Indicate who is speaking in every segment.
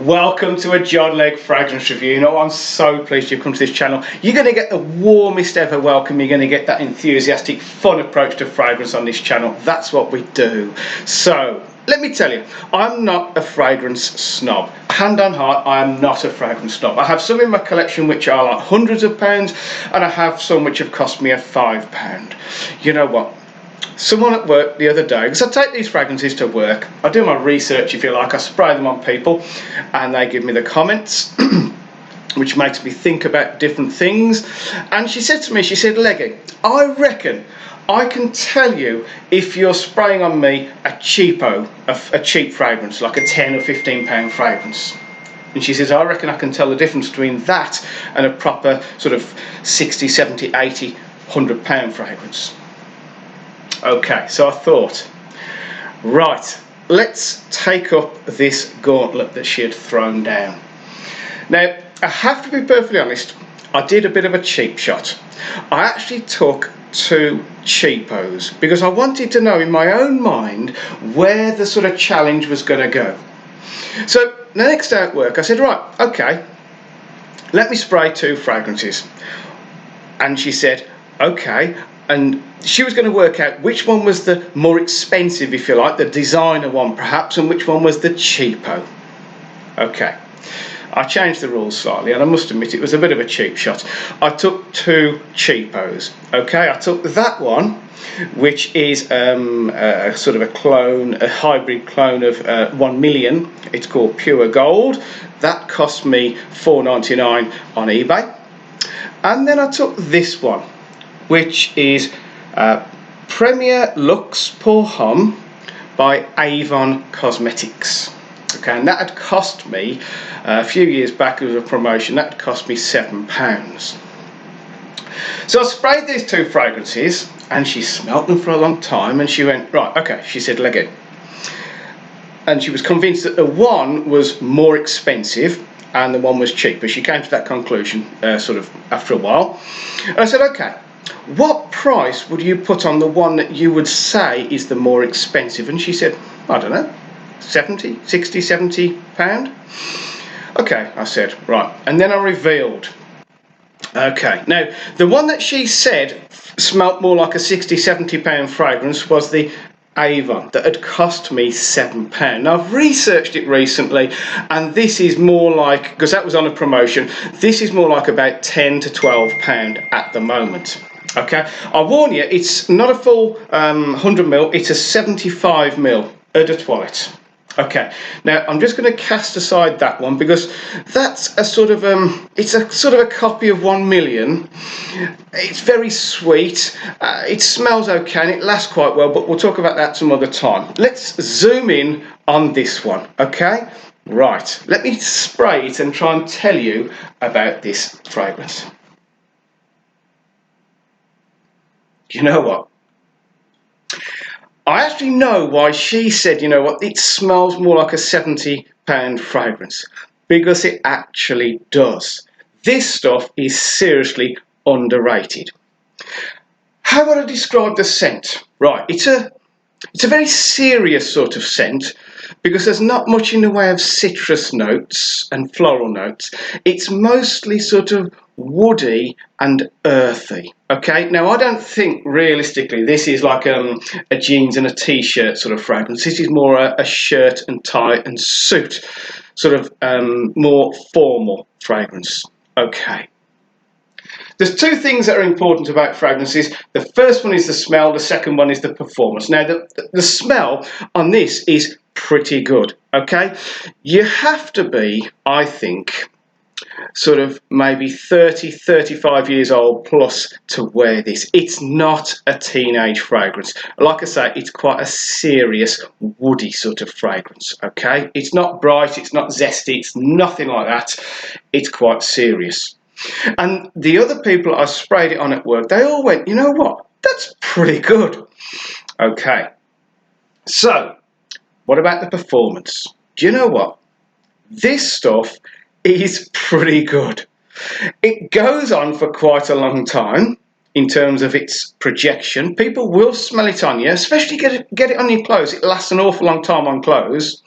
Speaker 1: Welcome to a John Legg fragrance review. You know, I'm so pleased you've come to this channel. You're going to get the warmest ever welcome. You're going to get that enthusiastic, fun approach to fragrance on this channel. That's what we do. So, let me tell you, I'm not a fragrance snob. Hand on heart, I am not a fragrance snob. I have some in my collection which are like hundreds of pounds, and I have some which have cost me £5. You know what? Someone at work the other day, because I take these fragrances to work, I do my research if you like, I spray them on people and they give me the comments which makes me think about different things. And she said to me, she said, Leggy, I reckon I can tell you if you're spraying on me a cheapo, a cheap fragrance, like a £10 or £15 fragrance. And she says, I reckon I can tell the difference between that and a proper sort of 60, 70, 80, £100 fragrance. Okay, so I thought, right, let's take up this gauntlet that she had thrown down. Now, I have to be perfectly honest, I did a bit of a cheap shot. I actually took two cheapos because I wanted to know in my own mind where the sort of challenge was going to go. So the next day at work, I said, right, okay, let me spray two fragrances. And she said, okay. And she was going to work out which one was the more expensive, if you like, the designer one perhaps, and which one was the cheapo. Okay, I changed the rules slightly, and I must admit it was a bit of a cheap shot. I took two cheapos. Okay, I took that one, which is a sort of a clone, a hybrid clone of 1 million. It's called Pure Gold. That cost me £4.99 on eBay. And then I took this one, which is Premier Luxe pour Homme by AVON Cosmetics. Okay, and that had cost me a few years back as a promotion. That had cost me £7. So I sprayed these two fragrances, and she smelt them for a long time, and she went, right, okay. She said, leg it. And she was convinced that the one was more expensive and the one was cheaper. She came to that conclusion sort of after a while. And I said, okay, what price would you put on the one that you would say is the more expensive? And she said, I don't know, 70, 60, 70 pound. Okay, I said, right. And then I revealed. Okay, now the one that she said smelt more like a 60, 70 pound fragrance was the Avon that had cost me £7. Now I've researched it recently, and this is more like, because that was on a promotion, this is more like about £10 to £12 at the moment. Okay, I warn you, it's not a full 100ml, it's a 75ml eau de toilette. Okay, now I'm just going to cast aside that one because that's a sort of it's a sort of a copy of 1 million. It's very sweet, it smells okay, and it lasts quite well, but we'll talk about that some other time. Let's zoom in on this one. Okay, right, let me spray it and try and tell you about this fragrance. You know what? I actually know why she said, you know what, it smells more like a £70 fragrance. Because it actually does. This stuff is seriously underrated. How would I describe the scent? Right, it's a very serious sort of scent because there's not much in the way of citrus notes and floral notes. It's mostly sort of woody and earthy. Okay, now I don't think realistically this is like a jeans and a t-shirt sort of fragrance. This is more a shirt and tie and suit sort of more formal fragrance. Okay. There's two things that are important about fragrances. The first one is the smell, the second one is the performance. Now the smell on this is pretty good, okay? You have to be, I think, sort of maybe 30, 35 years old plus to wear this. It's not a teenage fragrance. Like I say, it's quite a serious woody sort of fragrance, okay? It's not bright, it's not zesty, it's nothing like that. It's quite serious. And the other people I sprayed it on at work, they all went, you know what, that's pretty good. Okay, so what about the performance? Do you know what? This stuff is pretty good. It goes on for quite a long time. in terms of its projection. People will smell it on you, especially get it on your clothes. It lasts an awful long time on clothes.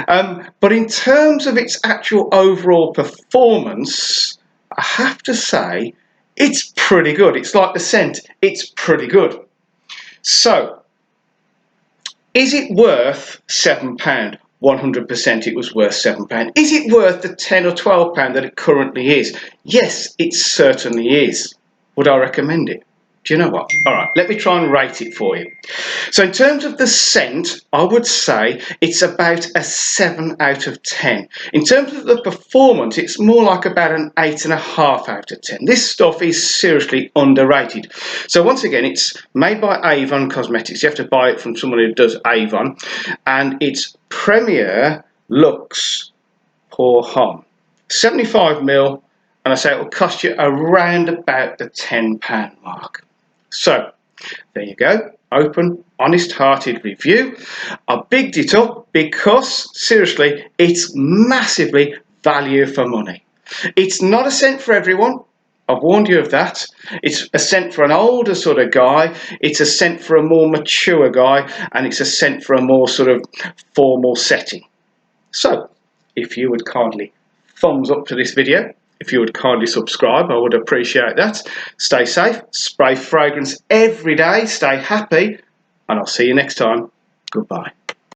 Speaker 1: But in terms of its actual overall performance, I have to say it's pretty good. It's like the scent, it's pretty good. So, is it worth £7? 100% it was worth £7. Is it worth the £10 or £12 that it currently is? Yes, it certainly is. Would I recommend it? Do you know what? All right, let me try and rate it for you. So in terms of the scent, I would say it's about a 7 out of 10. In terms of the performance, it's more like about an 8.5 out of 10. This stuff is seriously underrated. So once again, it's made by AVON Cosmetics. You have to buy it from someone who does AVON. And it's Premier Luxe pour Homme. 75ml, and I say it will cost you around about the £10 mark. So, there you go. Open, honest-hearted review. I bigged it up because, seriously, it's massively value for money. It's not a scent for everyone. I've warned you of that. It's a scent for an older sort of guy. It's a scent for a more mature guy. And it's a scent for a more sort of formal setting. So, if you would kindly thumbs up to this video, if you would kindly subscribe, I would appreciate that. Stay safe, spray fragrance every day, stay happy, and I'll see you next time. Goodbye.